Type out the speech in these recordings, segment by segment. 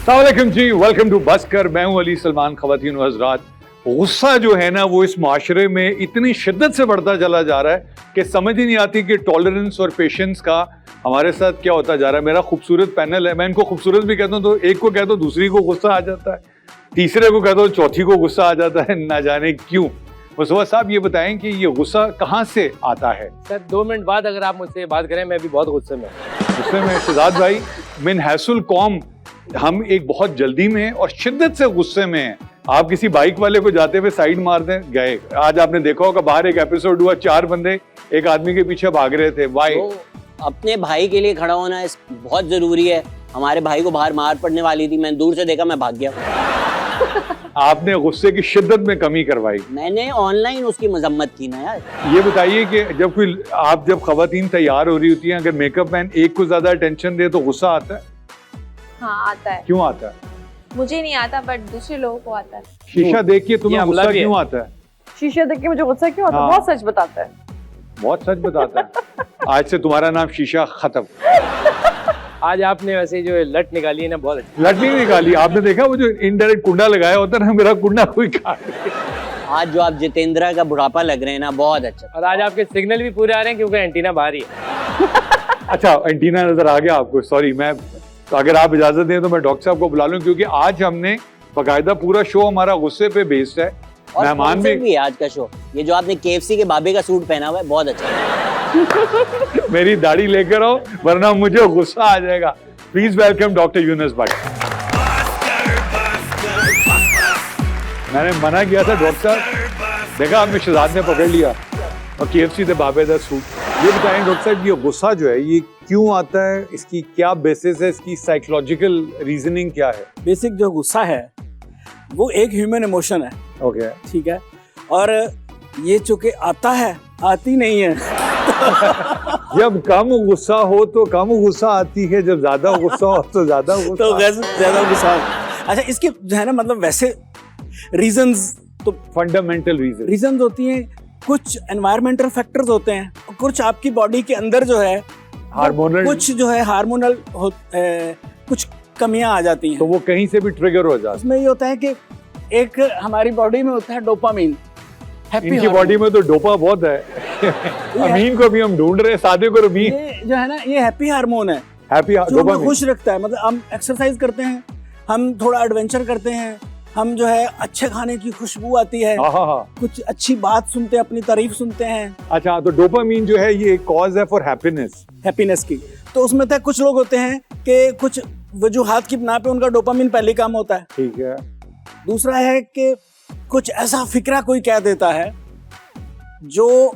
अस्सलाम वालेकुम जी, welcome to बसकर। मैं हूं अली सलमान। ख़वातीन व हज़रात, गुस्सा जो है ना वो इस माशरे में इतनी शिद्दत से बढ़ता चला जा रहा है कि समझ ही नहीं आती कि टॉलरेंस और पेशेंस का हमारे साथ क्या होता जा रहा है। मेरा खूबसूरत पैनल है, मैं इनको खूबसूरत भी कहता हूँ, तो एक को कहता हूँ दूसरी को गुस्सा आ जाता है, तीसरे को कहता हूँ चौथी को गुस्सा आ जाता है, ना जाने क्यों। मुस्तफा साहब ये बताएं कि ये गुस्सा कहाँ से आता है? सर 2 मिनट बाद अगर आप मुझसे बात करें, मैं भी बहुत गुस्से में हूं। गुस्से में शहजाद भाई, मिन हैसुल कौम, हम एक बहुत जल्दी में और शिद्दत से गुस्से में हैं। आप किसी बाइक वाले को जाते हुए साइड मार दें, गए। आज आपने देखा होगा बाहर एक एपिसोड हुआ, 4 बंदे एक आदमी के पीछे भाग रहे थे। वाई? तो अपने भाई के लिए खड़ा होना बहुत जरूरी है। हमारे भाई को बाहर मार पड़ने वाली थी, मैंने दूर से देखा, मैं भाग गया। आपने गुस्से की शिद्दत में कमी करवाई। मैंने ऑनलाइन उसकी मजम्मत की ना यार। ये बताइए कि जब खवातीन तैयार हो रही होती हैं, अगर मेकअप मैन एक को ज्यादा अटेंशन दे तो गुस्सा आता है? हाँ आता है। क्यों आता है? मुझे नहीं आता, बट दूसरे लोगों को आता है। शीशा देख के तुम्हें गुस्सा क्यों आता है? शीशे देख के मुझे गुस्सा क्यों आता है? हाँ। बहुत सच बताता है। बहुत सच बताता है। आज से तुम्हारा नाम शीशा खत्म। आज आपने वैसे जो लट निकाली है ना, बहुत अच्छी। लट नहीं निकाली, आपने देखा वो जो इनडायरेक्ट कुंडा लगाया होता है ना, मेरा कुंडा कोई काट दिया। आज जो आप जितेंद्र का बुढ़ापा लग रहे हैं ना, बहुत अच्छा। और आज आपके सिग्नल भी पूरे आ रहे हैं क्योंकि एंटीना बाहर ही है। अच्छा, एंटीना नजर आ गया आपको? सॉरी, मैं तो अगर आप इजाजत दें तो मैं डॉक्टर साहब को बुला लूं, क्योंकि आज हमने बाकायदा पूरा शो हमारा गुस्से पे बेस्ड है। और मेहमान भी है आज का शो। ये जो आपने KFC के बाबे का सूट पहना हुआ है, बहुत अच्छा है। मेरी दाढ़ी लेकर आओ वरना मुझे गुस्सा आ जाएगा। Please welcome doctor Yunus Bhatt. मैंने मना किया था डॉक्टर साहब, देखा आपने शहजाद ने पकड़ लिया और KFC से बाबे का सूट। ये बताएं डॉक्टर साहब, ये गुस्सा जो है ये क्यों आता है? इसकी क्या बेसिस है? इसकी साइकोलॉजिकल रीजनिंग क्या है? बेसिक जो गुस्सा है वो एक ह्यूमन इमोशन है। ओके, ठीक है। और ये चूंकि आता है, आती नहीं है। जब कम गुस्सा हो तो कम गुस्सा आती है, जब ज्यादा गुस्सा हो तो ज्यादा गुस्सा। तो ज्यादा गुस्सा। अच्छा, इसके जो है ना, मतलब वैसे रीजंस तो फंडामेंटल रीजंस होती हैं, कुछ एनवायरमेंटल फैक्टर्स होते हैं, कुछ आपकी बॉडी के अंदर जो है हार्मोनल, कुछ जो है हार्मोनल कुछ कमियां आ जाती हैं, तो वो कहीं से भी ट्रिगर हो जाता है। उसमें ये होता है कि एक हमारी बॉडी में होता है डोपामीन। इनकी बॉडी में तो डोपा बहुत है। अमीन को भी हम ढूंढ रहे हैं, सादे को भी। ये जो है ना, ये हैप्पी हार्मोन है, हैप्पी जो हमें खुश रखता है। मतलब हम एक्सरसाइज करते हैं, हम थोड़ा एडवेंचर करते हैं, हम जो है अच्छे खाने की खुशबू आती है, कुछ अच्छी बात सुनते हैं, अपनी तारीफ सुनते हैं। अच्छा, तो डोपामीन जो है ये कॉज है फॉर हैप्पीनेस की। तो उसमें तक कुछ लोग होते हैं कि कुछ वजूहात की बिना पे उनका डोपामीन पहले काम होता है। ठीक है। दूसरा है कि कुछ ऐसा फिक्रा कोई कह देता है जो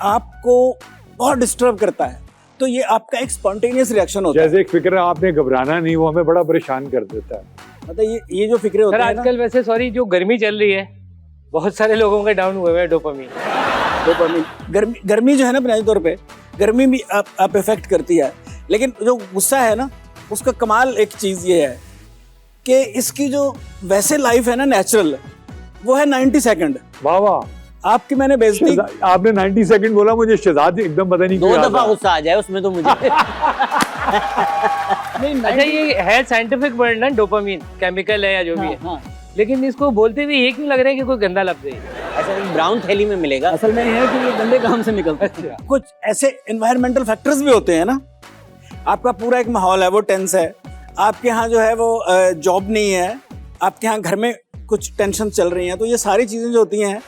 आपको बहुत डिस्टर्ब करता है, तो ये आपका एक स्पॉन्टेनियस रिएक्शन होता है। जैसे एक फिक्र आपने घबराना नहीं, वो हमें बड़ा परेशान कर देता है। मतलब ये जो फिक्रे होते हैं ना, आजकल वैसे सॉरी जो गर्मी चल रही है, बहुत सारे लोगों के डाउन हुए हैं डोपामीन। गर्मी जो है ना, बुनियादी तौर पे गर्मी भी आप इफेक्ट करती है। लेकिन जो गुस्सा है ना, उसका कमाल एक चीज ये है कि इसकी जो वैसे लाइफ है ना नेचुरल, वो है 90 सेकंड। वाह वाह, आपकी मैंने बेइज्जती। आपने 90 सेकंड बोला, मुझे शहजाद एकदम पता नहीं 2 दफा गुस्सा आ जाए उसमें तो मुझे। नहीं, अच्छा, ये है साइंटिफिक वर्ड ना, डोपामीन केमिकल है या जो भी है। हाँ। लेकिन इसको बोलते हुए ये क्यों लग रहा है कि कोई गंदा लफ्ज है? ऐसा ब्राउन थैली में मिलेगा। असल में ये है कि ये गंदे काम से निकलते हैं। कुछ ऐसे एनवायरमेंटल फैक्टर्स भी होते हैं ना, आपका पूरा एक माहौल है वो टेंस है, आपके यहाँ जो है वो जॉब नहीं है, आपके यहाँ घर में कुछ टेंशन चल रही हैं, तो ये सारी चीजें जो होती हैं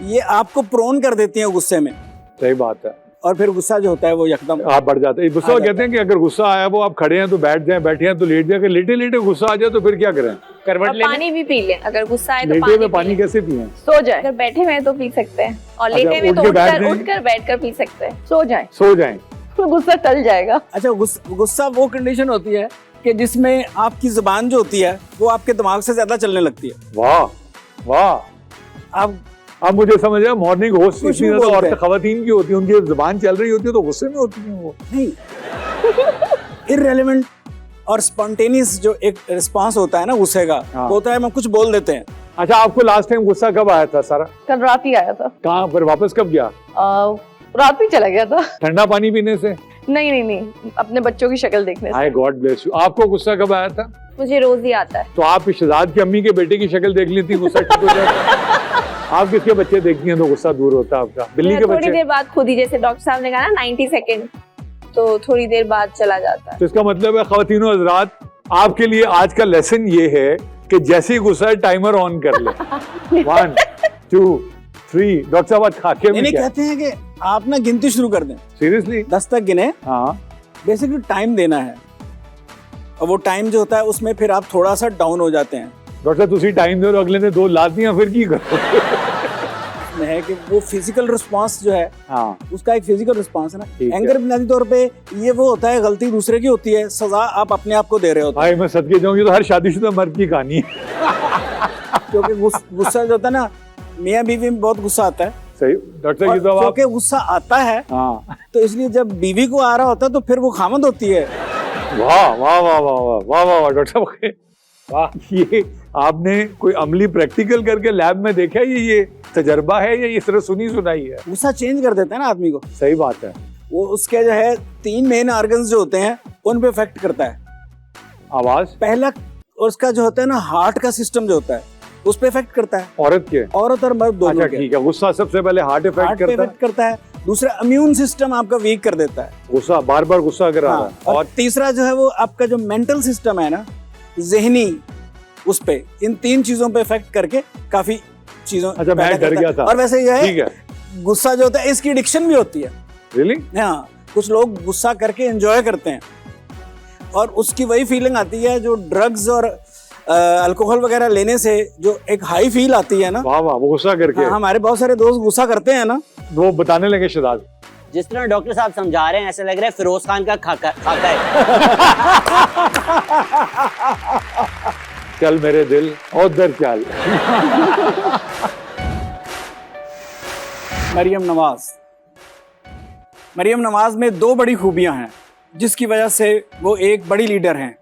ये आपको प्रोन कर देती हैं गुस्से में। सही बात है। और फिर गुस्सा जो होता है वो एकदम आप बढ़ जाते हैं। गुस्सा कहते हैं कि अगर गुस्सा आया, वो आप खड़े हैं तो बैठ जाएं, बैठे हैं तो लेट जाएं। अगर लेटे लेटे गुस्सा आ जाए तो फिर क्या करें? करवट ले पानी भी पी लें। अगर गुस्सा आए तो लेटे में पानी कैसे पिए? सो जाए। अगर बैठे हुए तो पी सकते हैं, और अच्छा, लेटे हुए तो उठ के बैठ जाएं। उठकर बैठकर पी सकते हैं। सो जाए, सो जाएं, तो गुस्सा टल जाएगा। अच्छा, गुस्सा वो कंडीशन होती है कि जिसमें आपकी जुबान जो होती है वो आपके दिमाग से ज्यादा चलने लगती है। वाह वाह, अब मुझे समझ आया। मॉर्निंग होस्ट इतनी ज्यादा औरतें खवातीन की होती है, उनकी जुबान चल रही होती है तो गुस्से में होती है वो। नहीं, इररेलेवेंट और स्पॉन्टेनियस जो एक रिस्पांस होता है ना गुस्से का, वो होता है हम कुछ बोल देते हैं। अच्छा, आपको लास्ट टाइम गुस्सा कब आया था सारा? कल रात ही आया था। कहाँ पर? वापस कब गया? रात भी चला गया था। ठंडा पानी पीने से? नहीं नहीं नहीं, अपने बच्चों की शक्ल देखने से। हाय गॉड ब्लेस यू। आपको गुस्सा कब आया था? मुझे रोज ही आता है। तो आप शहजाद की अम्मी के बेटे की शक्ल देख ली थी, गुस्सा ठीक हो जाता? आप किसके बच्चे देखती हैं तो गुस्सा दूर होता है आपका? बिल्ली के थोड़ी बच्चे? देर बाद खुद ही, जैसे डॉक्टर साहब ने कहा ना 90 सेकेंड, तो थोड़ी देर बाद चला जाता है। तो इसका मतलब है ख्वातीनो हज़रात, आपके लिए आज का लेसन ये है कि जैसे ही गुस्सा है टाइमर ऑन कर ले। 1 2 3। डॉक्टर साहब आज खाके में इन्हें क्या? कहते हैं कि आप ना गिनती शुरू कर दें, सीरियसली? 10 तक गिने, हाँ। बेसिकली टाइम देना है, और वो टाइम जो होता है उसमें फिर आप थोड़ा सा डाउन हो जाते हैं। डॉक्टर साहब तुसी टाइम दो, अगले ने 2 लाद दिया, फिर की करो? उसमें है कि वो फिजिकल रिस्पांस जो है, हाँ उसका एक फिजिकल रिस्पांस है ना। ठीक है। एंगर बुनियादी तौर पे ये वो होता है, गलती दूसरे की होती है, सजा आप अपने आप को दे रहे होते भाई मैं सदके जाऊंगी तो हर शादीशुदा मर्द की कहानी है। हैं, क्योंकि गुस्सा जो होता है ना, मियाँ बीवी में बहुत गुस्सा आता है, सही डॉक्टर साहब, ये तो और आप क्योंकि गुस्सा आता है हाँ। तो इसलिए जब बीवी को आ रहा होता है तो फिर वो खामद होती है। वाह वाह वाह वाह वाह वाह वाह वाह डॉक्टर साहब, वाह, ये आपने कोई अमली प्रैक्टिकल करके लैब में देखा है? ये तजर्बा है या ये सिर्फ सुनी सुनाई है? गुस्सा चेंज कर देता है ना आदमी को। सही बात है। वो उसके जो है 3 मेन ऑर्गन्स जो होते हैं उन पे इफेक्ट करता है। आवाज? पहला उसका जो होता है ना, हार्ट का सिस्टम जो होता है उस पे इफेक्ट करता है, औरत के? औरत और मर्द दोनों अच्छा के। ठीक है, गुस्सा सबसे पहले हार्ट हार्ट इफेक्ट पे करता इफेक्ट करता है। दूसरा, इम्यून सिस्टम आपका वीक कर देता है। है। गुस्सा बार बार गुस्सा अगर आ रहा हाँ, है। और तीसरा जो है वो आपका जो मेंटल सिस्टम है ना, जहनी, उस पे, इन 3 चीजों पे इफेक्ट करके काफी चीजों अच्छा, मैं पैदा डर करता गया है। था। और वैसे ये ठीक है, है। गुस्सा जो होता है इसकी एडिक्शन भी होती है। रियली? हाँ, कुछ लोग गुस्सा करके एंजॉय करते हैं और उसकी वही फीलिंग आती है जो ड्रग्स और अल्कोहल वगैरह लेने से जो एक हाई फील आती है ना। वाह वाह, वो गुस्सा करके। हाँ, हमारे बहुत सारे दोस्त गुस्सा करते हैं ना। वो बताने लगे शहजाद। जिस तरह डॉक्टर साहब समझा रहे हैं ऐसा लग रहा है फिरोज खान का खाका है। चल मेरे दिल उधर चल। मरियम नवाज। मरियम नवाज में 2 बड़ी खूबियां हैं जिसकी वजह से वो एक बड़ी लीडर हैं।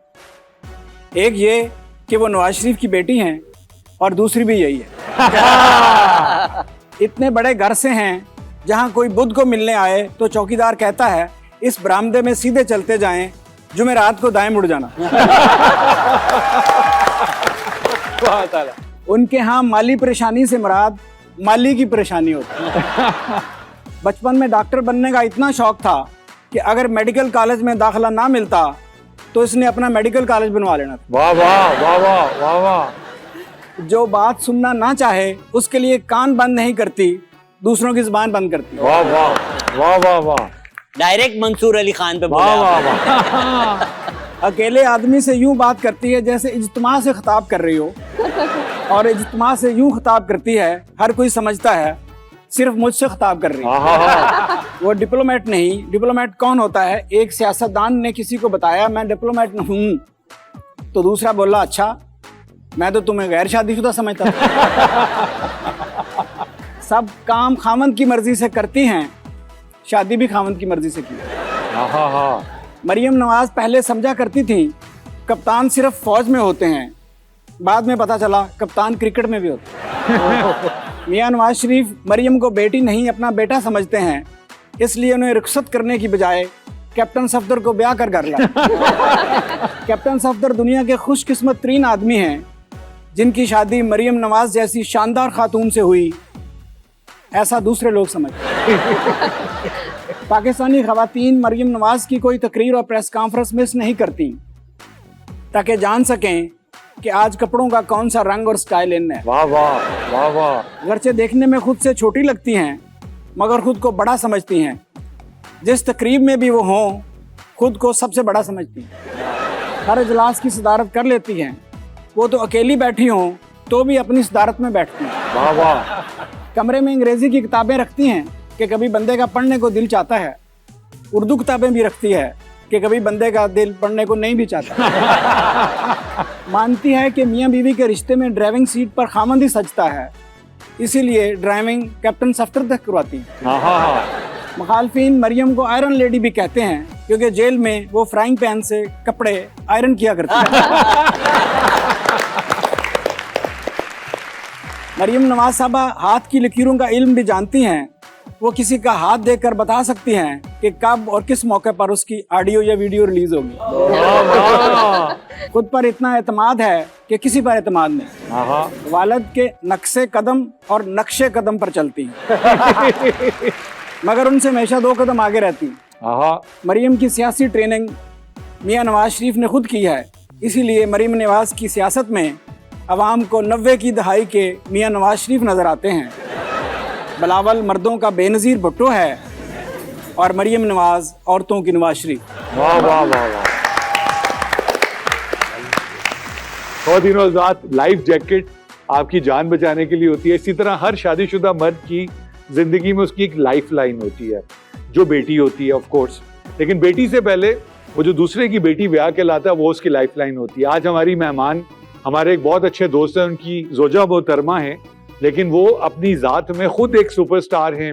एक ये कि वो नवाज शरीफ की बेटी हैं और दूसरी भी यही है। इतने बड़े घर से हैं जहां कोई बुद्ध को मिलने आए तो चौकीदार कहता है इस बरामदे में सीधे चलते जाएं, जुमेरात को दाएं मुड़ जाना। उनके यहाँ माली परेशानी से मुराद माली की परेशानी होती है। बचपन में डॉक्टर बनने का इतना शौक था कि अगर मेडिकल कॉलेज में दाखिला ना मिलता तो इसने अपना मेडिकल कॉलेज बनवा लेना था। वाह वाह वाह वाह वाह वाह। जो बात सुनना ना चाहे उसके लिए कान बंद नहीं करती, दूसरों की जुबान बंद करती। वाह वाह वाह वाह वाह। डायरेक्ट मंसूर अली खान पे वाह बोला। वाह वाह। अकेले आदमी से यूं बात करती है जैसे इज्तिमा से खिताब कर रही हो, और इज्तिमा से यूं खिताब करती है हर कोई समझता है सिर्फ मुझसे खिताब कर रही है। वो डिप्लोमेट नहीं। डिप्लोमेट कौन होता है? एक सियासतदान ने किसी को बताया मैं डिप्लोमेट हूँ, तो दूसरा बोला अच्छा, मैं तो तुम्हें गैर शादीशुदा समझता था। सब काम खामंद की मर्जी से करती हैं, शादी भी खामंद की मर्जी से की। मरियम नवाज पहले समझा करती थी कप्तान सिर्फ फौज में होते हैं, बाद में पता चला कप्तान क्रिकेट में भी होते हैं। मियां नवाज शरीफ मरियम को बेटी नहीं अपना बेटा समझते हैं, इसलिए उन्हें रुखसत करने की बजाय कैप्टन सफदर को ब्याह कर लाया। कैप्टन सफदर दुनिया के खुशकिस्मत तरीन आदमी हैं जिनकी शादी मरियम नवाज जैसी शानदार खातून से हुई, ऐसा दूसरे लोग समझते हैं। पाकिस्तानी खवातीन मरियम नवाज की कोई तकरीर और प्रेस कॉन्फ्रेंस मिस नहीं करती ताकि जान सकें कि आज कपड़ों का कौन सा रंग और स्टाइल इन है। वाह वाह वाह वाह। अगरचे देखने में खुद से छोटी लगती हैं मगर खुद को बड़ा समझती हैं। जिस तकरीब में भी वो हों खुद को सबसे बड़ा समझती हैं। हर इजलास की सदारत कर लेती हैं। वो तो अकेली बैठी हों तो भी अपनी सदारत में बैठती हैं। वाह वाह। कमरे में अंग्रेजी की किताबें रखती हैं कि कभी बंदे का पढ़ने को दिल चाहता है। उर्दू किताबें भी रखती है कि कभी बंदे का दिल पढ़ने को नहीं भी चाहता। मानती है कि मियाँ बीवी के रिश्ते में ड्राइविंग सीट पर खामंद ही सजता है, इसीलिए ड्राइविंग कैप्टन सफदर तक करवाती है। मुखालफिन मरियम को आयरन लेडी भी कहते हैं क्योंकि जेल में वो फ्राइंग पैन से कपड़े आयरन किया करती है। मरियम नवाज साहबा हाथ की लकीरों का इल्म भी जानती हैं वो किसी का हाथ देखकर बता सकती हैं कि कब और किस मौके पर उसकी ऑडियो या वीडियो रिलीज होगी। खुद पर इतना एतमाद है कि किसी पर एतमाद नहीं। हाँ वालिद के नक्शे कदम और नक्शे कदम पर चलती हैं मगर उनसे हमेशा 2 कदम आगे रहती हैं। हाँ मरीम की सियासी ट्रेनिंग मियां नवाज शरीफ ने खुद की है, इसीलिए मरीम नवाज की सियासत में अवाम को 90 की दहाई के मियां नवाज शरीफ नजर आते हैं। बिलावल मर्दों का बेनज़ीर भुट्टो है और मरीम नवाज औरतों की नवाज शरीफ। वाह वाह वाह वाह। ख़वातीन और हज़रात, लाइफ जैकेट आपकी जान बचाने के लिए होती है। इसी तरह हर शादीशुदा मर्द की जिंदगी में उसकी एक लाइफ लाइन होती है, जो बेटी होती है ऑफ कोर्स। लेकिन बेटी से पहले वो जो दूसरे की बेटी ब्याह के लाता है, वो उसकी लाइफ लाइन होती है। आज हमारी मेहमान हमारे एक बहुत अच्छे दोस्त हैं, उनकी जोजा मोहतरमा हैं, लेकिन वो अपनी ज़ात में खुद एक सुपरस्टार हैं,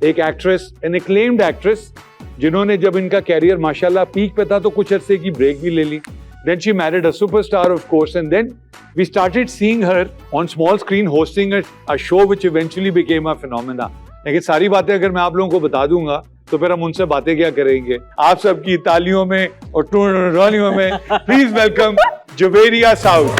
एक एक्ट्रेस, एन एक्लेम्ड एक्ट्रेस, जिन्होंने जब इनका कैरियर माशाल्लाह पीक पे था तो कुछ अरसे की ब्रेक भी ले ली। Then she married a superstar of course, and then we started seeing her on small screen hosting a show which eventually became a phenomena. लेकिन सारी बातें अगर मैं आप लोगों को बता दूंगा तो फिर हम उनसे बातें क्या करेंगे। आप सबकी तालियों में और टूलियों में प्लीज वेलकम जुवेरिया साउद।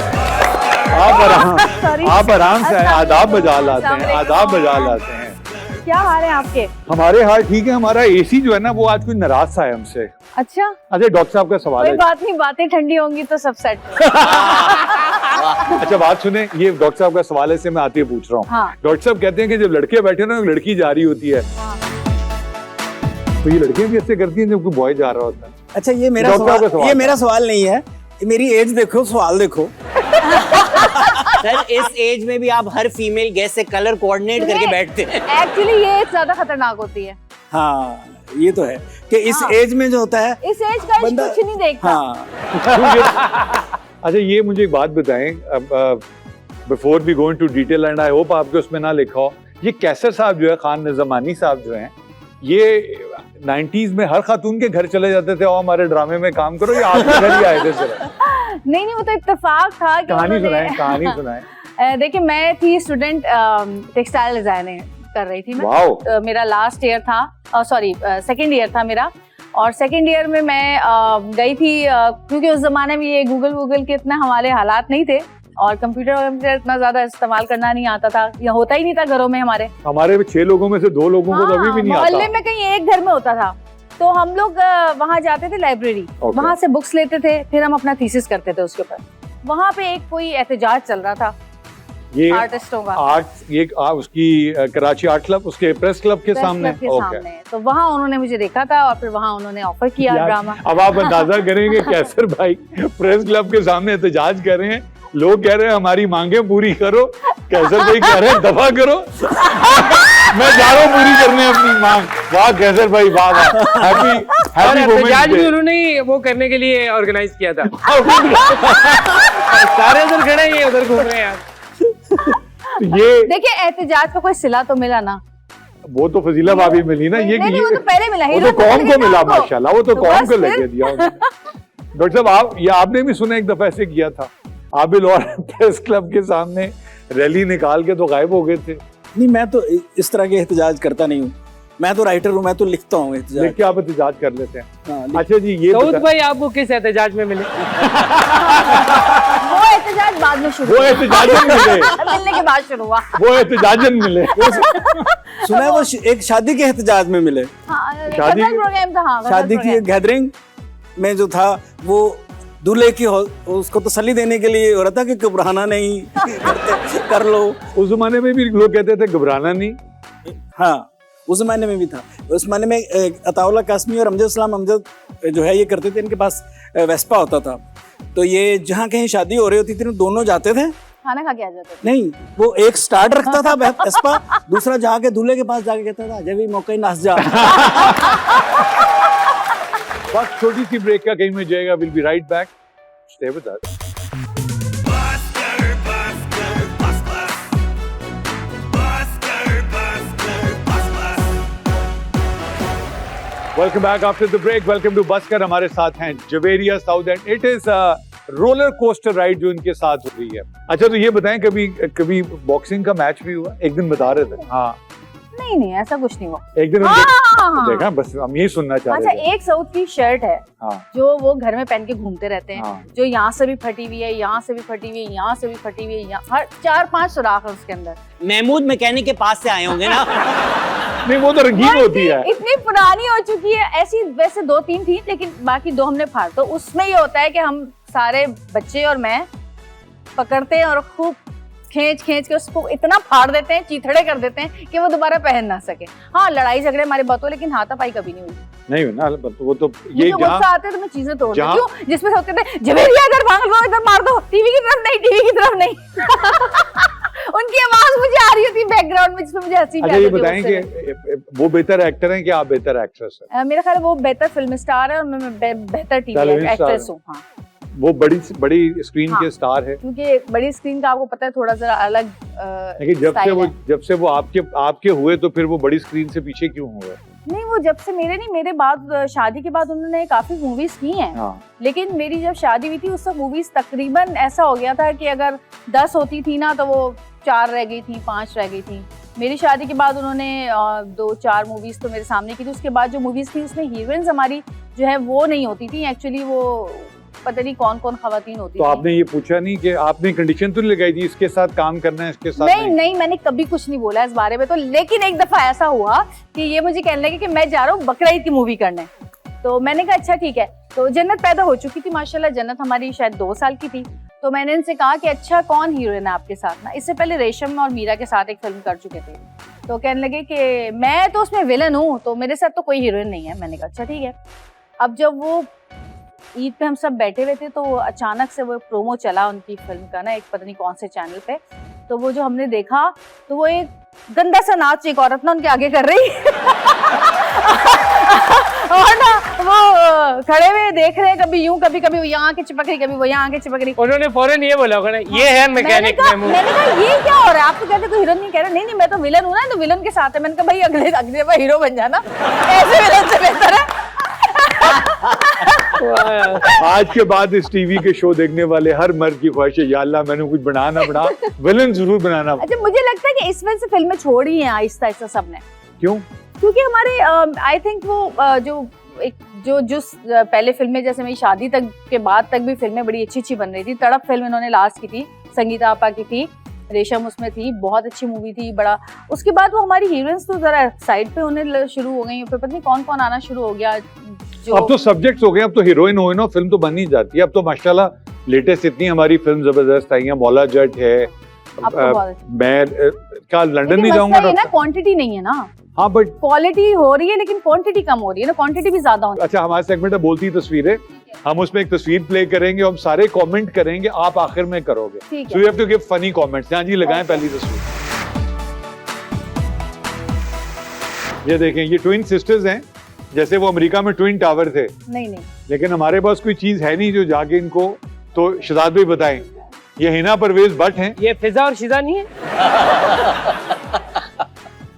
आप आराम से आदाब बजा लाते हैं, आदाब बजा लाते हैं। क्या हाल है आपके? हमारे हाल ठीक है। हमारा एसी जो है ना, वो आज कोई नाराज सा है हमसे। अच्छा, अच्छा डॉक्टर साहब का सवाल कोई है। बात नहीं, बातें ठंडी होंगी तो सब सेट। अच्छा बात सुने, ये डॉक्टर साहब का सवाल है, इससे मैं आते ही पूछ रहा हूँ। हाँ। डॉक्टर साहब कहते हैं कि जब लड़के बैठे ना, लड़की जा रही होती है, तो ये लड़कियां भी ऐसे करती हैं जब कोई बॉय जा रहा होता है। अच्छा, ये मेरा सवाल नहीं है, मेरी एज देखो, सवाल देखो। सर इस एज में भी आप हर फीमेल गेस्ट से कलर कोऑर्डिनेट करके बैठते हैं। एक्चुअली ये एज ज्यादा खतरनाक होती है। हाँ, ये तो है कि इस एज में जो होता है, इस एज का बंदा- कुछ नहीं देखता। हाँ। अच्छा ये मुझे एक बात बताएं, before we go into detail, and I hope आपके उसमें ना लिखा हो, ये कैसर साहब जो है, खान निज़ामानी साहब जो हैं, ये 90s में हर खातून के घर चले जाते थे और हमारे ड्रामे में काम करो, या आपके घर ही आए थे सिर्फ? नहीं, वो तो इत्तेफाक था कि कहानी उन्होंने- सुनाएं, कहानी सुनाएं। देखिए, मैं थी स्टूडेंट, टेक्सटाइल डिजाइनिंग कर रही थी मैं। वाओ। मेरा लास्ट ईयर था, सॉरी सेकंड ईयर था मेरा, और सेकंड ईयर में मैं गई थी, क्योंकि उस जमाने में ये गूगल के इतना हमारे हालात नहीं थे और कंप्यूटर इतना ज्यादा इस्तेमाल करना नहीं आता था, या होता ही नहीं था घरों में हमारे। 6 लोगों में से 2 लोगों को तो अभी भी नहीं आता। मोहल्ले में कहीं एक घर में होता था, तो हम लोग वहाँ जाते थे लाइब्रेरी, वहाँ से बुक्स लेते थे, फिर हम अपना थीसिस करते थे उसके ऊपर। वहाँ पे एक कोई एहतजाज चल रहा था ये आर्टिस्टों का, ये उसकी कराची आर्ट क्लब, उसके प्रेस क्लब के सामने। सामने तो वहाँ उन्होंने मुझे देखा था और फिर वहाँ उन्होंने ऑफर किया ड्रामा। अब आप अंदाजा करेंगे कैसर भाई प्रेस क्लब के सामने एहतजाज कर रहे हैं, लोग कह रहे हैं हमारी मांगे पूरी करो, कैसर भाई कह रहे हैं दफा करो। मैं जा रहा हूँ पूरी करने अपनी मांग। वाह कैसर भाई, वाह वाह, हैप्पी एहतजाज भी उन्होंने ही वो करने के लिए ऑर्गेनाइज किया था। सारे उधर खड़े हैं, ये उधर घूम रहे हैं यार। ये देखिए, एहतजाज का कोई सिला तो मिला ना, वो तो फजीला भाभी मिली ना, ये नहीं, वो तो पहले मिला, वो हीरो तो तो कौम पहले को मिला हमको। माशाल्लाह, वो तो तो कौम बस को फिर। लेके दिया डॉक्टर साहब। आपने भी सुना एक दफा ऐसे किया था, आप भी लाहौर प्रेस क्लब के सामने रैली निकाल के तो गायब हो गए थे। नहीं, मैं तो इस तरह के एहतजाज करता नहीं हूँ, मैं तो राइटर हूँ, मैं तो लिखता हूँ एहतजाज। लेकिन आप एहतजाज कर लेते हैं। हाँ, अच्छा जी, ये सऊद भाई आपको किस एहतजाज में मिले? वो एहतजाज बाद में शुरू वो हुआ। एहतजाजन मिले, मिलने के बाद शुरू हुआ। वो एहतजाजन मिले। सुना है वो एक शादी के एहतजाज में मिले। हाँ, शादी- गजल प्रोग्राम था। हाँ, गजल शादी की प्रोग्राम। गैदरिंग में जो था, वो दूल्हे की उसको तसल्ली देने के लिए हो रहा था कि घबराना नहीं, कर लो। उस जमाने में भी लोग कहते थे घबराना नहीं। हाँ, उस जमाने में भी था। उस जमाने में अताउल्लाह कासमी और अमजद इस्लाम अमजद जो है ये करते थे, इनके पास वेस्पा होता था, तो ये जहाँ कहीं शादी हो रही होती थी, दोनों जाते थे। खाना खा के आ जाते थे। नहीं, वो एक स्टार्ट रखता था वेस्पा, दूसरा जाके दूल्हे के पास जाके कहता था जब भी मौका ही नाच जा। बस छोटी सी ब्रेक का, कहीं में जाएगा। Will be right back, stay with us. Welcome back after the break, welcome to Busker. हमारे साथ हैं Javeria Saud, and it is roller coaster ride जो इनके साथ हो रही है। अच्छा तो ये बताएं, कभी बॉक्सिंग का मैच भी हुआ? एक दिन बता रहे थे। हाँ नहीं, नहीं नहीं ऐसा कुछ नहीं हुआ। एक दिन हाँ, उनके- हाँ, हाँ। देखा, बस हम यही सुनना चाह अच्छा, रहे थे। एक साउथ की शर्ट है हाँ जो वो घर में पहन के घूमते रहते हैं, हाँ। जो यहाँ से भी फटी हुई है, यहाँ से भी फटी हुई है, यहाँ से भी फटी हुई है, हर 4-5 सुराख है उसके अंदर। महमूद मैकेनिक के पास से आए होंगे ना। नहीं, वो तो रंगीन होती है। इतनी पुरानी हो चुकी है, ऐसी वैसे 2-3 थी लेकिन बाकी 2 हमने फाड़। तो उसमें ये होता है कि हम सारे बच्चे और मैं पकड़ते हैं और खूब खींच खींच के उसको इतना फाड़ देते हैं, चीथड़े कर देते हैं कि वो दोबारा पहन ना सके। हाँ, लड़ाई झगड़े हमारे बातों, लेकिन हाथापाई कभी नहीं हुई। नहीं हुई ना, वो तो ये मुझे गुस्सा जहाँ आते हैं तो मैं चीजें तोड़ देती जहाँ- हूँ, जिसमें से होते थे जवेरिया इधर भाग लो, इधर मार दो, टीवी की तरफ नहीं, टीवी की तरफ नहीं। उनकी आवाज मुझे आ रही होती बैकग्राउंड में, जिसमें मुझे हंसी अच्छा आती ये है बताएं उससे। कि वो बेहतर एक्टर हैं कि आप बेहतर एक्ट्रेस हैं? मेरा ख्याल है वो बेहतर फिल्म स्टार है और मैं बेहतर टीवी टेलीविजन स्टार एक्ट्रेस हूँ। हाँ, वो बड़ी स्क्रीन हाँ। के स्टार है। क्योंकि बड़ी स्क्रीन का आपको पता है थोड़ा सा अलग लेकिन स्टाइल है। जब से वो आपके हुए तो फिर वो बड़ी स्क्रीन से पीछे क्यों हुए? नहीं, वो जब से मेरे नहीं, मेरे बाद शादी के बाद उन्होंने काफी मूवीज की हैं। हाँ लेकिन मेरी जब शादी हुई थी उस वक्त मूवीज तकरीबन ऐसा हो गया था कि अगर 10 होती थी ना तो वो 4 रह गई थी, 5 रह गई थी। मेरी शादी के बाद उन्होंने 2-4 मूवीज तो मेरे सामने की थी। उसके बाद जो मूवीज थी उसमें हीरोइंस हमारी जो है वो नहीं होती थी एक्चुअली, वो पता नहीं कौन कौन खवातीन होती तो थी। आपने ये पूछा नहीं कि आपने कंडीशन तो नहीं लगाई थी इसके साथ काम करना है, इसके साथ नहीं नहीं, मैंने कभी कुछ नहीं बोला इस बारे में तो। लेकिन एक दफा ऐसा हुआ कि ये मुझे कहने लगे कि मैं जा रहा हूँ बकरा ईद की मूवी करने। तो मैंने कहा अच्छा ठीक है। तो जन्नत पैदा हो चुकी थी माशाल्लाह, जन्नत हमारी शायद 2 साल की थी। तो मैंने इनसे कहा कि अच्छा कौन हीरोइन है आपके साथ ना। इससे पहले रेशम और मीरा के साथ एक फिल्म कर चुके थे। तो कहने लगे कि मैं तो उसमें विलन हूँ, तो मेरे साथ तो कोई हीरोइन नहीं है। मैंने कहा अच्छा ठीक है। अब जब वो ईद पे हम सब बैठे हुए थे तो अचानक से वो प्रोमो चला उनकी फिल्म का ना, एक पता नहीं कौन से चैनल पे। तो वो जो हमने देखा तो वो एक गंदा सा नाच एक औरत ना उनके आगे कर रही और ना वो खड़े हुए देख रहे हैं, कभी यूं कभी कभी वो यहाँ आके चिपक रही, कभी वो यहाँ आके चिपक रही। उन्होंने फौरन ये बोला होगा ना, ये है मैकेनिक महमूद। मैंने कहा ये क्या हो रहा है? आप तो कहते कोई हीरो नहीं कह रहे। नहीं नहीं, मैं तो विलन हूँ ना, तो विलन के साथ है। मैंने कहा भाई अगले दफा हीरो बन जाना, ऐसे विलन से बेहतर है। आज के बाद इस टीवी के शो देखने वाले हर मर्द की ख्वाहिश है, या अल्लाह मैंने कुछ बनाना बना, विलन जरूर बनाना। अच्छा, मुझे लगता है कि इस वजह से फिल्में छोड़ी हैं आहिस्ता आहिस्ता सबने, क्यों? क्योंकि हमारे आई थिंक वो जो पहले फिल्में, जैसे मेरी शादी तक के बाद तक भी फिल्में बड़ी अच्छी अच्छी बन रही थी। तड़प फिल्म इन्होंने लास्ट की थी, संगीता आपा की थी, रेशम उसमें थी, बहुत अच्छी मूवी थी बड़ा। उसके बाद वो हमारी हीरोइंस तो जरा साइड पे होने शुरू हो गई, फिर पता नहीं कौन कौन आना शुरू हो गया। जो अब तो सब्जेक्ट्स हो गए, अब तो हीरोइन हो फिल्म तो बन ही जाती है। अब तो माशाल्लाह लेटेस्ट इतनी हमारी फिल्म जबरदस्त आई है, मौला जट है। अब तो बहुत मैं क्या लंदन नहीं जाऊंगा ना, क्वांटिटी नहीं है ना। हाँ बट क्वालिटी हो रही है लेकिन क्वांटिटी कम हो रही है ना, क्वांटिटी भी ज्यादा होनी। अच्छा, हमारा सेगमेंट है बोलती तस्वीरें। हम उसमें एक तस्वीर प्ले करेंगे, हम सारे कमेंट करेंगे, आप आखिर में करोगे। ठीक सो है। You have to give funny comments. हाँ जी, लगाएं पहली तस्वीर। ये देखें, ये ट्विन सिस्टर्स हैं, जैसे वो अमेरिका में ट्विन टावर थे। नहीं नहीं, लेकिन हमारे पास कोई चीज है नहीं जो जाके इनको, तो शहजाद भाई बताएं, ये हिना परवेज भट्ट हैं। ये फिजा और शिजा नहीं है?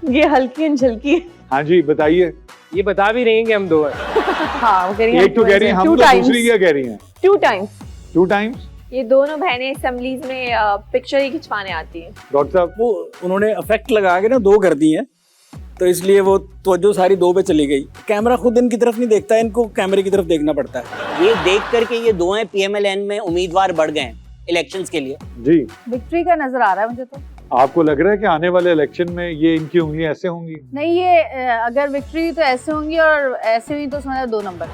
ये हल्की एंड झलकी। हाँ जी बताइए। ये बता भी रही हैं कि हम 2 हैं। हाँ, वो कह रही है एक तो कह रही हैं हम, two तो times. दूसरी क्या कह रही हैं? 2 times। 2 times। ये दोनों बहनें असेंबलीज में पिक्चर ही खिंचवाने आती हैं। डॉक्टर साहब, वो उन्होंने इफेक्ट लगा के ना 2 कर दी हैं, तो इसलिए वो तवज्जो सारी 2 पे चली गई। कैमरा खुद इनकी तरफ नहीं देखता है, इनको कैमरे की तरफ देखना पड़ता है। ये देख करके ये दोनों PMLN में उम्मीदवार बढ़ गए हैं इलेक्शंस के लिए। जी विक्ट्री का नजर आ रहा है मुझे तो। आपको लग रहा है कि आने वाले इलेक्शन में ये इनकी उंगलियां ऐसे होंगी? नहीं, ये अगर विक्ट्री तो ऐसे होंगी और ऐसे हुई तो उसमें 2 नंबर।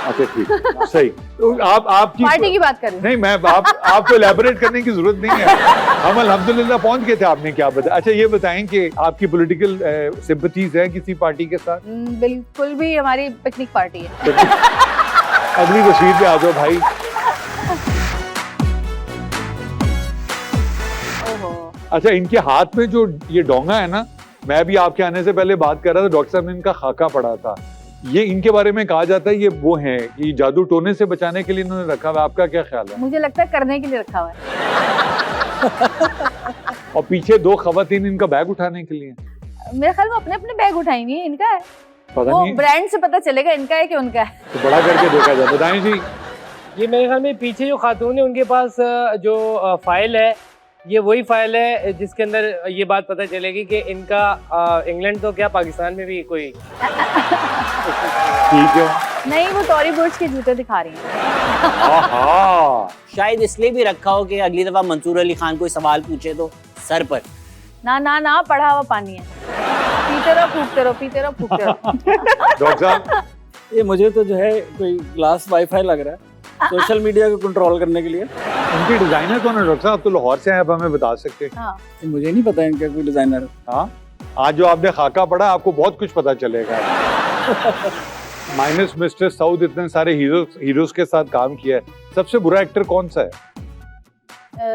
अच्छा ठीक, सही। तो आपकी पार्टी की बात कर रही हूँ। नहीं, मैं आपको एलैबोरेट करने की जरूरत नहीं है, हम अल्हम्दुलिल्लाह पहुंच गए थे। आपने क्या बताया? अच्छा ये बताएं कि आपकी पॉलिटिकल सिंपैथीज है किसी पार्टी के साथ? बिल्कुल भी, हमारी पिकनिक पार्टी है। अगली तस्वीर पे आ जाओ भाई। ओहो, अच्छा, इनके हाथ में जो ये डोंगा है ना, मैं भी आपके आने से पहले बात कर रहा था, डॉक्टर साहब ने इनका खाका पढ़ा था। ये इनके बारे में कहा जाता है ये वो हैं कि जादू टोने से बचाने के लिए इन्होंने रखा हुआ है। आपका क्या ख्याल है? मुझे लगता है करने के लिए रखा हुआ है। और पीछे 2 खवातीन इनका बैग उठाने के लिए। मेरे ख्याल में अपने अपने बैग उठाएंगी, इनका है। पता वो नहीं, ब्रांड से पता चलेगा इनका है कि उनका है। तो बड़ा करके देखा जाए। बताएं जी। ये मेरे ख्याल में पीछे जो खातून है उनके पास जो फाइल है ये वही फाइल है जिसके अंदर ये बात पता चलेगी कि इनका इंग्लैंड तो क्या पाकिस्तान में भी कोई ठीक है। नहीं, वो टॉरी बुर्च के जूते दिखा रही हैं। आहा, शायद इसलिए भी रखा हो कि अगली दफा मंसूर अली खान कोई सवाल पूछे तो सर पर। ना ना ना, पड़ा हुआ पानी है, पीते रहो फूकते रहो, पीते रहो फूकते रहो। डॉक्टर साहब ये मुझे तो जो है कोई ग्लास वाईफाई लग रहा है सोशल मीडिया को कंट्रोल करने के लिए। इनकी डिजाइनर कौन है डॉक्टर साहब? आप तो लाहौर से हैं, आप हमें बता सकते हैं। हाँ, ये मुझे नहीं पता इनका कोई डिजाइनर है। हाँ, आज जो आपने खाका पढ़ा आपको बहुत कुछ पता चलेगा। माइनस मिस्टर साउथ इतने सारे हीरोज के साथ काम किया है, सबसे बुरा एक्टर कौन सा है?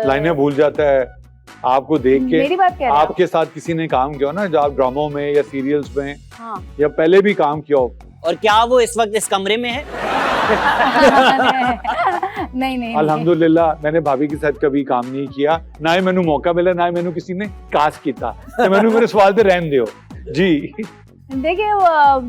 लाइनें भूल जाता है, आपको देख के। मेरी बात क्या है? आपके साथ किसी ने काम किया हो ना, जो आप ड्रामों में या सीरियल्स में हाँ। या पहले भी काम किया हो? और क्या वो इस वक्त इस कमरे में है? नहीं नहीं, अल्हम्दुलिल्लाह मैंने भाभी के साथ कभी काम नहीं किया, ना ही मैंने मौका मिला, ना ही मैंने किसी ने कास्ट किया। तो मैंने मेरे सवाल पे रहन दियो जी। देखिए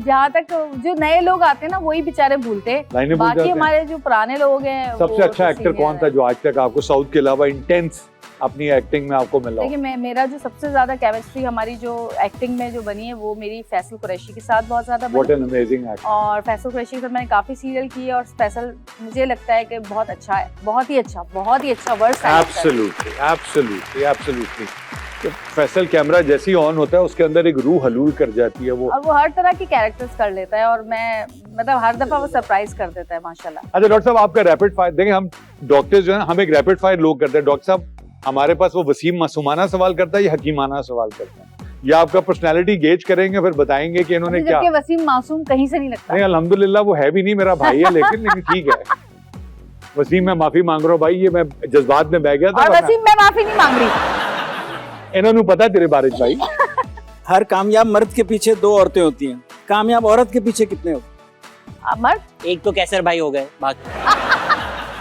जहाँ तक जो नए लोग आते हैं ना वही बेचारे भूलते हैं, लाइनें भूल बाकी जाते हैं। हमारे जो पुराने लोग हैं। सबसे अच्छा एक्टर कौन था जो आज तक आपको साउथ के अलावा इंटेंस अपनी एक्टिंग में आपको मिला हो? देखिए मेरा जो सबसे ज्यादा केमिस्ट्री हमारी जो एक्टिंग में जो बनी है वो मेरी फैसल कुरैशी के साथ बहुत ज्यादा What बनी। an amazing actor. और फैसल कुरैशी के साथ मैंने काफी सीरियल किए और फैसल मुझे लगता है कि बहुत अच्छा है, बहुत ही अच्छा वर्स। Absolutely, absolutely, absolutely. तो फैसल कैमरा जैसे ही ऑन होता है उसके अंदर एक रूह हलूल कर जाती है वो। और वो हर तरह की कैरेक्टर्स कर लेता है और मैं मतलब हर दफा वो सरप्राइज कर देता है माशाल्लाह। अच्छा डॉक्टर साहब, आपका रैपिड फायर देखें, हम डॉक्टर्स जो है हम एक रैपिड फायर लोग करते हैं। डॉक्टर साहब हमारे पास वो वसीम मासूमाना सवाल करता है या हकीमाना सवाल करता है, या आपका पर्सनैलिटी गेज करेंगे फिर बताएंगे कि इन्होंने क्या? जबकि वसीम मासूम कहीं से नहीं लगता। नहीं अल्हम्दुलिल्लाह वो है भी नहीं, मेरा भाई है, लेकिन ठीक है। वसीम मैं माफी मांग रहा हूँ भाई, ये मैं जज्बात में बह गया था। और वसीम मैं माफी नहीं मांग रही। इन्होंने पता है तेरे बारे में भाई। हर कामयाब मर्द के पीछे दो औरतें होती हैं, कामयाब औरत के पीछे कितने होते हैं? मर्द एक तो कैसर भाई हो गए, बाकी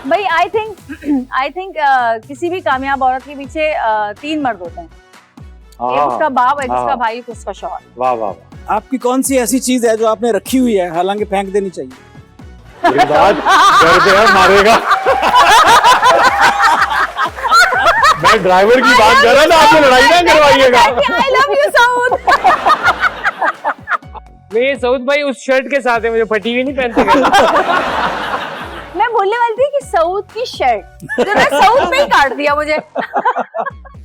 भाई आई थिंक किसी भी कामयाब औरत के पीछे 3 मर्द होते हैं। एक उसका बाप, एक उसका भाई, एक उसका शौहर। वाह वाह वाह। आपकी कौन सी ऐसी चीज है जो आपने रखी हुई है हालांकि फेंक देनी चाहिए? ये बात डर गया मारेगा। मैं ड्राइवर की बात कर रहा था, आपने लड़ाई ना करवाइएगा। I love you south. नहीं साउथ भाई उस शर्ट के साथ है, मुझे फटी हुई नहीं पहनते गए। मैं बोलने वाली थी कि साउथ की शर्ट, तो साउथ में ही काट दिया मुझे।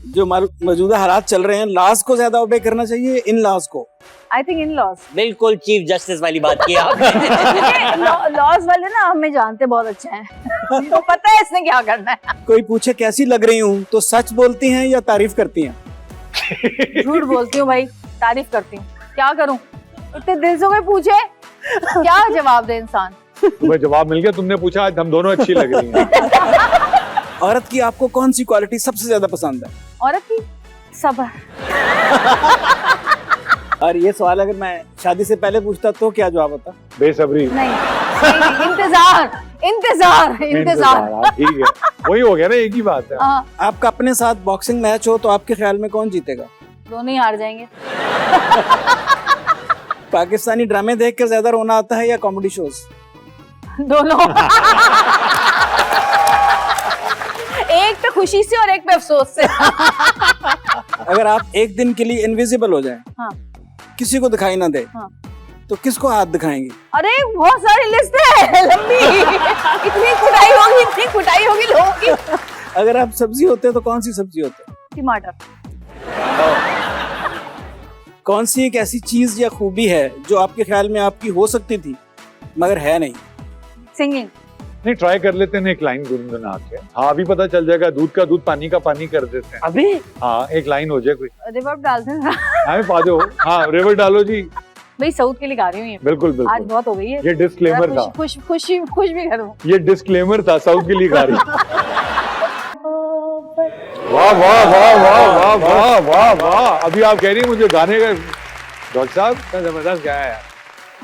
जो मौजूदा हालात चल रहे हैं, लॉज को ज्यादा ओबे करना चाहिए इन लॉज को? I think in laws. बिल्कुल चीफ जस्टिस वाली बात की आपने। लॉज वाले ना हमें जानते बहुत अच्छे हैं, तो पता है इसने क्या करना है। कोई पूछे कैसी लग रही हूँ तो सच बोलती हैं या तारीफ करती हैं? झूठ बोलती हूँ भाई, तारीफ करती हूँ, क्या करूँ? इतने दिल से कोई पूछे क्या जवाब दे इंसान। तुम्हें जवाब मिल गया, तुमने पूछा, आज हम दोनों अच्छी लग रही हैं। औरत की आपको कौन सी क्वालिटी सबसे ज्यादा पसंद है? औरत की सब्र। और ये सवाल अगर मैं शादी से पहले पूछता तो क्या जवाब होता? बेसब्री। नहीं, इंतजार इंतजार इंतजार। हाँ, ठीक है, वही हो गया ना, एक ही बात है। हाँ, आपका अपने साथ बॉक्सिंग मैच हो तो आपके ख्याल में कौन जीतेगा? दोनों ही हार जाएंगे। पाकिस्तानी ड्रामे देख कर ज्यादा रोना आता है या कॉमेडी शोज? दोनों। एक पे खुशी से और एक पे अफसोस से। अगर आप एक दिन के लिए इनविजिबल हो जाएं, हाँ। किसी को दिखाई ना दे, हाँ। तो किसको हाथ दिखाएंगे? अरे बहुत सारी लिस्ट है लंबी। इतनी कुटाई होगी लोगों की। अगर आप सब्जी होते तो कौन सी सब्जी होते? टमाटर। कौन सी एक ऐसी चीज या खूबी है जो आपके ख्याल में आपकी हो सकती थी मगर है नहीं? सिंगिंग। नहीं, ट्राई कर लेते हैं, एक लाइन गुनगुना के। हाँ, अभी पता चल जाएगा, दूध का दूध पानी का पानी कर देते हैं अभी। हाँ, एक लाइन हो जाए कोई। रिवर्ब डालते हैं। हाँ, पा दो। हाँ, रिवर डालो जी। भाई साउथ के लिए गा रही हूँ ये। बिल्कुल आज बिल्कुल, बहुत हो गई है। ये डिस्क्लेमर था। खुश भी करूँ। ये डिस्क्लेमर था साउथ के लिए गा रही। वाह वाह वाह वाह वाह वाह वाह वाह। अभी आप कह रही हैं मुझे गाने का, डॉक्टर साहब जबरदस्त गाया है।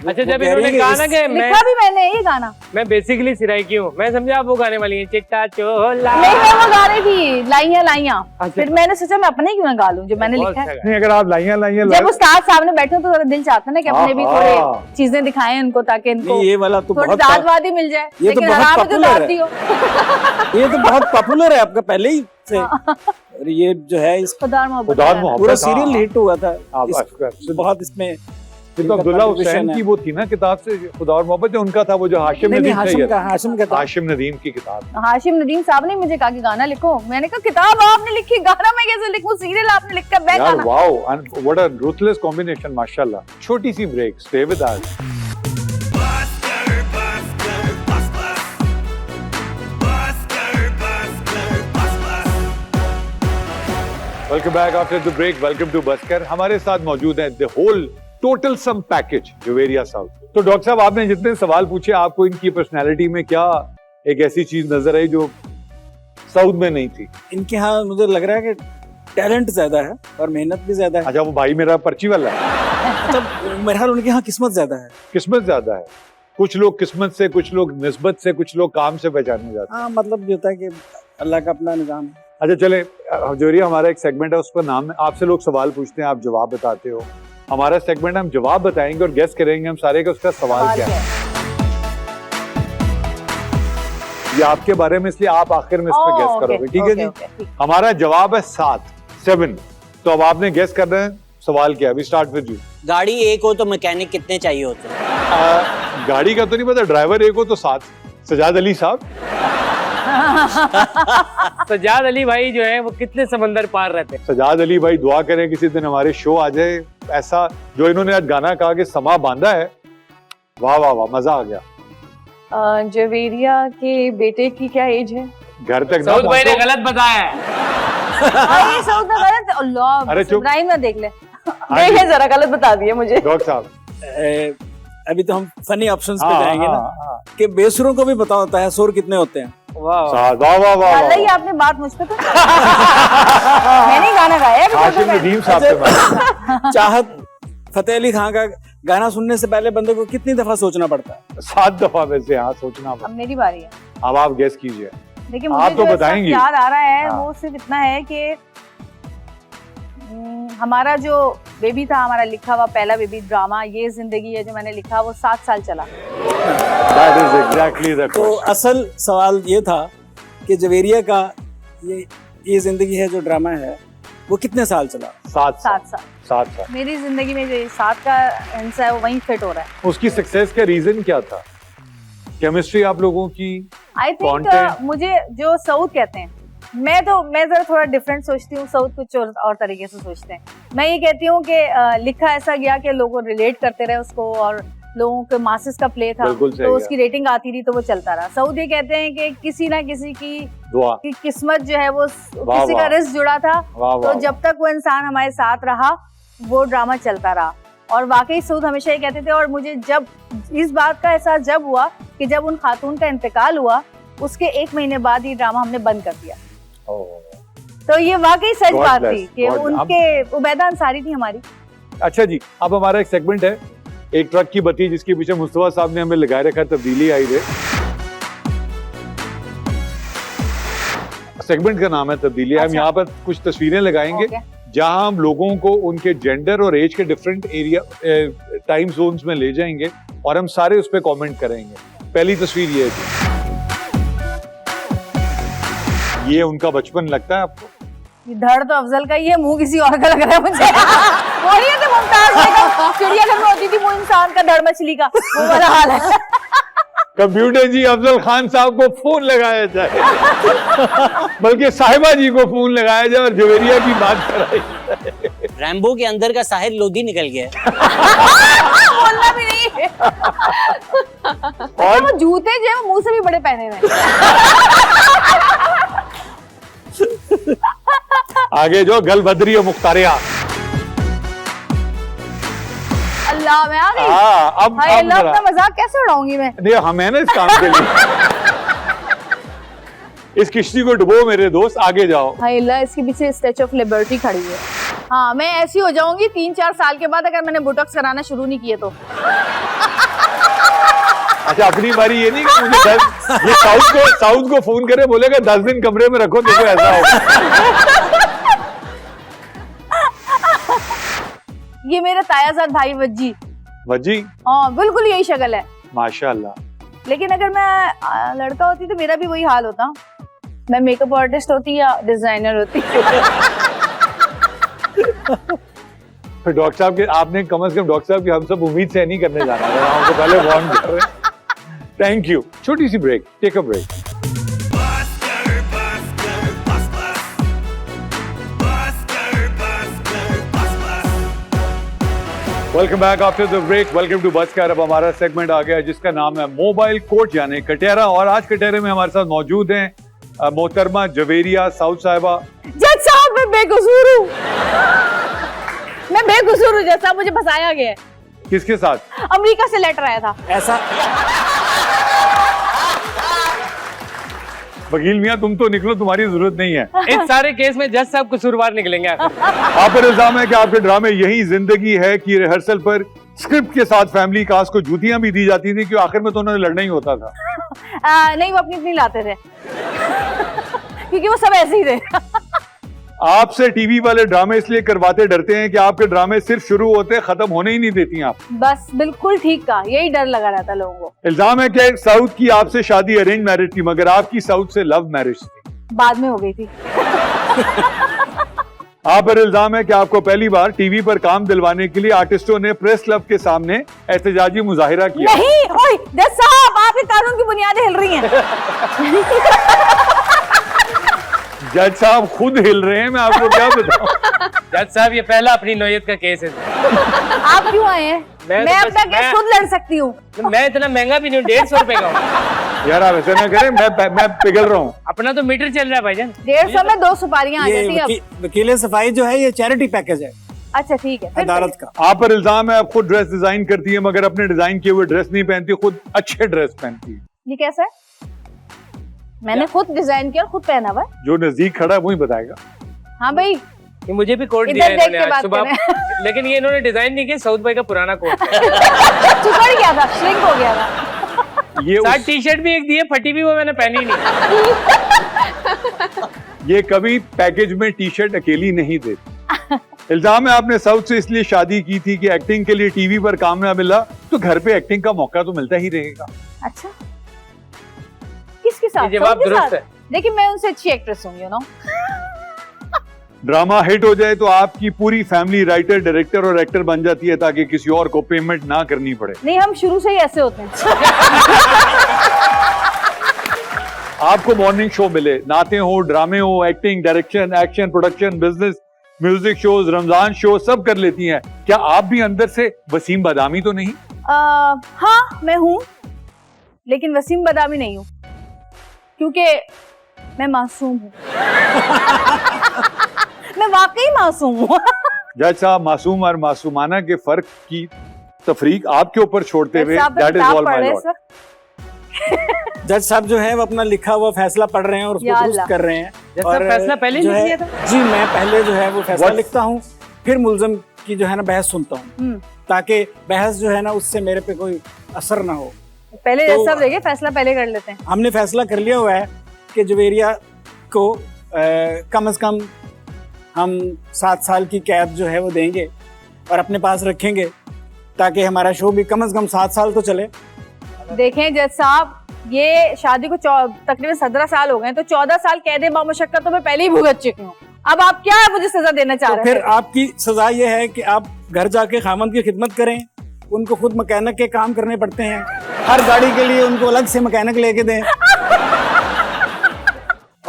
अच्छा, वो जब कह इन्होंने रही है कहा कि ना कि लिखा भी मैंने ये गाना। मैं बेसिकली सिराई की हूँ, मैं समझा आप वो गाने वाली हैं, चिट्टा चोला। नहीं, मैं वो गा रही थी लाइयां लाइयां। अच्छा। फिर मैंने सोचा मैं अपने क्यों ना गा लूं जो मैंने बहुत लिखा है। अच्छा नहीं, अगर आप लाइयां जब उस्ताद सामने बैठे हो तो जरा दिल चाहता है ना कि अपने भी हाँ, थोड़े हाँ। चीजें दिखाएं उनको, ताकि इनको नहीं, ये वाला तो थोड़ी बहुत दादवादी मिल जाए। ये तो लेकिन बहुत आराम से popular दाद है। दियो। ये तो बहुत पॉपुलर है आपका पहले ही से। और ये जो है इस खुदा और मोहब्बत खुदा और का। मोहब्बत, पूरा हाँ। सीरियल हिट हुआ था बहुत इसमें ये तो इनका अब्दुल्ला contribution हुसैन है। की वो थी ना किताब से खुदा और मोहब्बत, जो उनका था वो जो हाशिम नहीं, नदीम हाशिम का था। हाशिम नदीम की किताब। हाशिम नदीम साहब ने मुझे कहा कि गाना लिखो, मैंने कहा किताब आपने लिखी, गाना मैं कैसे लिखूं, सीरियल आपने लिखा, मैं यार गाना। Wow, what a ruthless combination, माशाल्लाह। छोटी सी break, stay with us. Welcome back after the break, welcome to Busker. हमारे साथ मौजूद है the whole total sum package Javeria Saud. तो डॉक्टर साहब, आपने जितने सवाल पूछे, आपको इनकी पर्सनैलिटी में क्या एक ऐसी चीज नजर आई जो साउथ में नहीं थी? इनके यहाँ मुझे लग रहा है कि टैलेंट ज्यादा है और मेहनत भी ज्यादा है। अच्छा, वो भाई मेरा पर्ची वाला है, मतलब मेरे ख्याल उनके यहाँ किस्मत ज्यादा है। किस्मत ज्यादा है। कुछ लोग किस्मत से, कुछ लोग निस्बत से, कुछ लोग काम से पहचाने जाते हैं। हाँ, मतलब ये होता है कि अल्लाह का अपना निजाम है। अच्छा चले, जवेरिया हमारा एक सेगमेंट है, उसका नाम है आपसे लोग सवाल पूछते हैं, आप जवाब बताते हो। हमारा सेगमेंट हम जवाब बताएंगे और गेस करेंगे हम सारे का उसका सवाल क्या है। ये आपके बारे में, इसलिए आप आखिर में इस पर गेस करोगे, ठीक है जी? हमारा जवाब है 7। तो अब आपने गेस करना है सवाल क्या है। अभी स्टार्ट विद यू। गाड़ी एक हो तो मैकेनिक कितने चाहिए होते हैं? गाड़ी का तो नहीं पता, ड्राइवर एक हो तो 7। सजाद अली साहब। सजाद अली भाई जो है वो कितने समंदर पार रहते हैं। सजाद अली भाई, दुआ करें किसी दिन हमारे शो आ जाए। ऐसा जो इन्होंने आज गाना कहा कि समा बांधा है, वाह वाह वाह, मजा आ गया। जवेरिया के बेटे की क्या एज है? घर तक ना सऊद भाई ने पहुंचो। गलत बताया है। ये सऊद में गलत है। अल्लाह, अरे चुप। इब्राहिम ना देख ले, हाँ जी। देखे जरा, गलत बता दिया मुझे। डॉक्टर साहब, अभी तो हम फनी ऑप्शंस पे हाँ, जाएंगे हाँ, ना हाँ। कि बेसुरों को भी पता होता है सुर कितने होते हैं। वाह वाह वाह वाह वाह अल्लाह, ये वाह। आपने बात मुझ पे तो मैंने गाना गाया है। हाशिम नदीम साहब से बात। चाहत फतेह अली खान का गाना सुनने से पहले बंदे को कितनी दफा सोचना पड़ता है? 7 दफा वैसे, हाँ, सोचना अब पड़ा। मेरी बारी है। अब आप गेस कीजिए। देखिए, आप मुझे तो जो बताएंगी। याद आ रहा है हाँ। वो सिर्फ इतना है कि हमारा जो बेबी था, हमारा लिखा हुआ पहला बेबी ड्रामा ये जिंदगी है जो मैंने लिखा, वो 7 साल चला। That is exactly the तो question. असल सवाल ये था कि जवेरिया का ये जिंदगी है जो ड्रामा है वो कितने साल चला? 7 साल। 7 साल। 7 साल। मेरी जिंदगी में जो 7 का हिस्सा है वो वहीं फिट हो रहा है। उसकी सक्सेस का रीजन क्या था? केमिस्ट्री आप लोगों की? I think Content? मुझे जो सऊद कहते हैं, मैं जरा थोड़ा डिफरेंट सोचती हूँ, सऊद कुछ और तरीके से सोचते हैं। मैं ये कहती हूँ कि लिखा ऐसा गया कि लोग रिलेट करते रहे उसको, और लोगों के मासेस का प्ले था बिल्कुल सही तो है। उसकी रेटिंग आती रही तो वो चलता रहा। सऊद ये कहते हैं कि किसी ना किसी की दुआ। किस्मत जो है वो वाह, किसी का वाह। रिस्क जुड़ा था, वाह तो वाह। जब तक वो इंसान हमारे साथ रहा वो ड्रामा चलता रहा। और वाकई सऊद हमेशा ये कहते थे, और मुझे जब इस बात का एहसास जब हुआ कि जब उन खातून का इंतकाल हुआ, उसके 1 महीने बाद ये ड्रामा हमने बंद कर दिया। तो ये वाकई सच God बात bless, थी कि God bless। उनके उबैदा अंसारी थी हमारी। अच्छा जी, अब हमारा एक सेगमेंट है, एक ट्रक की बत्ती, जिसके पीछे मुस्तफा साहब ने हमें लगाए रखा है, तब्दीली आई है। सेगमेंट का नाम है तब्दीली। हम अच्छा। यहाँ पर कुछ तस्वीरें लगाएंगे Okay। जहां हम लोगों को उनके जेंडर और एज के डिफरेंट एरिया टाइम जोन्स में ले जाएंगे और हम सारे उस पर कमेंट करेंगे। पहली तस्वीर ये है, ये उनका बचपन लगता है आपको? ये धड़ तो अफजल का ही है, मुंह किसी और का लग रहा है मुझे। वही है तो मुमताज बेगम चिड़ियाघर में होती थी, वो इंसान का धड़ मछली का, वो वाला हाल है। कंप्यूटर जी, अफजल खान साहब को फोन लगाया जाए, बल्कि साहिबा जी को फोन लगाया जाए और जवेरिया की बात कराई जाए। रैम्बो के अंदर का साहिर लोधी निकल गया है। बोलना भी नहीं है। और वो जूते जो है वो मुंह से भी बड़े पहने हुए हैं। आगे जो गल बदरी और मुख्तारिया। अल्लाह, मैं आ गई। हाँ, अब हाय अल्लाह, जरा- अपना मजाक कैसे उड़ाऊंगी मैं? नहीं, हम है ना इस काम के लिए। इस किश्ती को डुबो मेरे दोस्त, आगे जाओ। हाय अल्लाह, इसके पीछे स्टैच्यू ऑफ लिबर्टी खड़ी है। हाँ, मैं ऐसी हो जाऊंगी 3-4 साल के बाद अगर मैंने बोटॉक्स कराना शुरू नहीं किए तो। अच्छा, अपनी बारी ये नहीं कि मुझे ये साउथ को फोन करे, बोलेगा 10 दिन कमरे में रखो, देखो ऐसा होगा। ये मेरा तायाजाद भाई वज्जी। वजी, हाँ, बिल्कुल यही शक्ल है। माशाल्लाह। लेकिन अगर मैं लड़का होती तो मेरा भी वही हाल होता। मैं मेकअप आर्टिस्ट होती या डिजाइनर होती? फिर डॉक्टर साहब के आपने कम से कम डॉक्टर साहब की हम सब उम्मीद से नहीं करने जाना है, हमको पहले वार्न कर रहे हैं। Thank you. छोटी सी break, take a break. Welcome back after the break. Welcome to Busker. अब हमारा सेगमेंट आ गया है जिसका नाम है मोबाइल कोर्ट यानी कटियारा, और आज कटियारे में हमारे साथ मौजूद हैं मोहतरमा जवेरिया साउथ साहिबा। जज साहब मैं बेकसूर हूँ, मैं बेकसूर हूँ जज साहब, मुझे फंसाया गया है। किसके साथ? अमेरिका से लेटर आया था। ऐसा वकील मियां तुम तो निकलो, तुम्हारी जरूरत नहीं है। इस सारे केस में जज साहब कसूरवार निकलेंगे आखिर। आप पर इल्जाम है कि आपके ड्रामे यही जिंदगी है कि रिहर्सल पर स्क्रिप्ट के साथ फैमिली कास्ट को जूतियां भी दी जाती थी, क्यों आखिर में तो उन्होंने लड़ना ही होता था। नहीं, वो अपनी लाते थे क्योंकि वो सब ऐसे ही थे। आपसे टीवी वाले ड्रामे इसलिए करवाते डरते हैं कि आपके ड्रामे सिर्फ शुरू होते खत्म होने ही नहीं देती आप। बस बिल्कुल ठीक कहा, यही डर लगा रहता लोगों को। इल्जाम है कि साउथ की आपसे शादी अरेंज मैरिज थी, मगर आपकी साउथ से लव मैरिज थी। बाद में हो गई थी। आप पर इल्जाम है कि आपको पहली बार टीवी पर काम दिलवाने के लिए आर्टिस्टों ने प्रेस क्लब के सामने एहतजाजी मुजाहिरा किया। नहीं, ओए जज साहब, आपके कानून की बुनियादें हिल रही हैं। जज साहब खुद हिल रहे हैं, मैं आपको क्या बताऊं। जज साहब ये पहला अपनी नौयत का केस है। आप क्यों आए हैं? मैं मैं तो अपना बस- केस मैं- खुद लड़ सकती हूँ। मैं इतना महंगा भी नहीं हूँ, 150 रुपए का हूँ। यार आप ऐसा ना करें, मैं पिघल रहा हूँ। अपना तो मीटर चल रहा है भाईजान। 150 में 2 सुपारियां आ ये जाती अब। वकील सफाई जो है ये चैरिटी पैकेज है अच्छा ठीक है, फिर अदालत का। आप पर इल्जाम है आप खुद ड्रेस डिजाइन करती है, मगर अपने डिजाइन किए हुए ड्रेस नहीं पहनती, खुद अच्छे ड्रेस पहनती है। ये कैसा है? मैंने खुद डिजाइन किया और खुद पहना हुआ है। जो नजदीक खड़ा है वही बताएगा। हाँ भाई, ये मुझे भी कोट इधर दिया है देख इन्होंने के आज बात सुबह, लेकिन ये इन्होंने डिजाइन नहीं किया, साउथ भाई का पुराना कोट। चिपड़ गया था, श्रिंक हो गया था। ये साथ टी शर्ट भी एक दी है, फटी भी, वो मैंने पहनी नहीं। ये कभी पैकेज में टी शर्ट अकेली नहीं देती। इल्जाम है आपने साउथ से इसलिए शादी की थी कि एक्टिंग के लिए टीवी पर काम ना मिला तो घर पे एक्टिंग का मौका तो मिलता ही रहेगा। अच्छा, किसके साथ? ये जवाब सबके दुरुस्त साथ? है। लेकिन मैं उनसे अच्छी एक्ट्रेस हूँ, यू नो। ड्रामा हिट हो जाए तो आपकी पूरी फैमिली राइटर, डायरेक्टर और एक्टर बन जाती है ताकि किसी और को पेमेंट ना करनी पड़े। नहीं, हम शुरू से ही ऐसे होते हैं। आपको मॉर्निंग शो मिले, नाते हो, ड्रामे हो, acting, direction, action, production, business, music shows, Ramzan show सब कर लेती हैं। क्या आप भी अंदर से वसीम बादामी तो नहीं? हाँ मैं हूँ, लेकिन वसीम बदामी नहीं हूँ, क्योंकि मैं मासूम हूँ। मैं वाकई मासूम हूँ। जज साहब, मासूम और मासूमाना के फर्क की तफरीक आपके ऊपर छोड़ते हुए, that is all my Lord. जज साहब जो है वो अपना लिखा हुआ फैसला पढ़ रहे हैं और या उसको अल्लाह। दुरुस्त कर रहे हैं। जज साहब, फैसला पहले जो लिख है- दिया था? जी, मैं पहले जो है वो फैसला What? लिखता हूँ, फिर मुलजम की जो है ना बहस सुनता हूँ, ताकि बहस जो है ना उससे मेरे पे कोई असर ना हो। पहले तो- सब देखिए, फैसला पहले कर लेते हैं। हमने फैसला कर लिया हुआ है कि जवेरिया को कम से कम हम 7 साल की कैद जो है वो देंगे और अपने पास रखेंगे, ताकि हमारा शो भी कम से कम 7 साल तो चले। देखें जज साहब, ये शादी को तकरीबन 17 साल हो गए, तो 14 साल कैद बामुशक्कत तो मैं पहले ही भुगत चुकी हूँ। अब आप क्या मुझे सजा देना चाह तो रहे फिर हैं? आपकी सजा ये है कि आप घर जाके खामन की खिदमत करें, उनको खुद मैकेनिक के काम करने पड़ते हैं, हर गाड़ी के लिए उनको अलग से मैकेनिक लेके दें।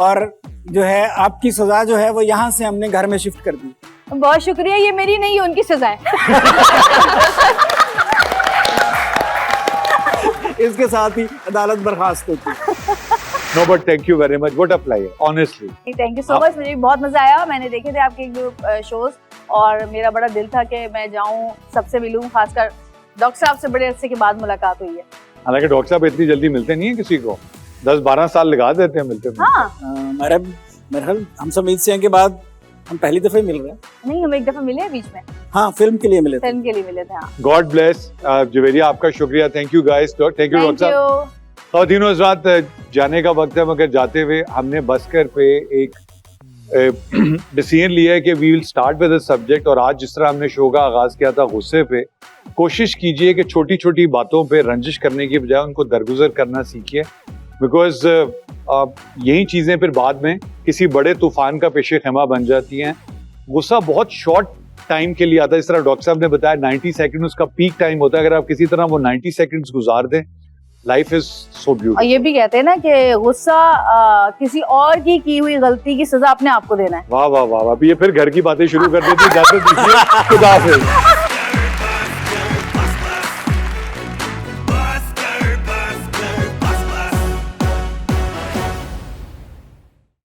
और जो है आपकी सजा जो है वो यहाँ से हमने घर में शिफ्ट कर दी। बहुत शुक्रिया, ये मेरी नहीं है, उनकी सजा है। इसके साथ ही अदालत बर्खास्त होती है। No but thank you very much, what a play, honestly. Thank you so much, मुझे भी बहुत मजा आया। मैंने देखे थे आपके एक दो शोज और मेरा बड़ा दिल था कि मैं जाऊं, सबसे मिलूं, खासकर डॉक्टर साहब से बड़े अरसे के बाद मुलाकात हुई है। हालांकि डॉक्टर साहब इतनी जल्दी मिलते नहीं है किसी को, 10-12 साल लगा देते हैं मिलते मिलते। हाँ, मेरे ख्याल हम समीत सिंह के बाद हम पहली दफे मिल रहे हैं। नहीं, हम एक दफा मिले हैं बीच में, हाँ, फिल्म के लिए मिले थे। फिल्म के लिए मिले थे। हाँ, गॉड ब्लेस जवेरिया, आपका शुक्रिया, thank you guys, thank you doctor thank साहब। यू। खातिनों हज़रात, जाने का वक्त है, मगर जाते हुए हमने बस्कर पे एक डिसीजन लिया है कि we will start with the subject. और आज जिस तरह हमने शो का आगाज किया था गुस्से पे, कोशिश कीजिए कि छोटी छोटी बातों पे रंजिश करने की बजाय उनको दरगुजर करना सीखिए। बिकॉज यही चीजें फिर बाद में किसी बड़े तूफान का पेशे खैमा बन जाती हैं। गुस्सा बहुत शॉर्ट टाइम के लिए आता है, इस तरह डॉक्टर साहब ने बताया 90 सेकंड उसका पीक टाइम होता है। अगर आप किसी तरह वो 90 सेकंड्स गुजार दें, लाइफ इज सो और ब्यूटीफुल। ये भी कहते हैं ना कि गुस्सा किसी और की हुई गलती की सजा अपने आप को देना है। वाह वाह वाह वाह, अब ये फिर घर की बातें शुरू कर देती है। जाते दीजिए, खुदा हाफिज।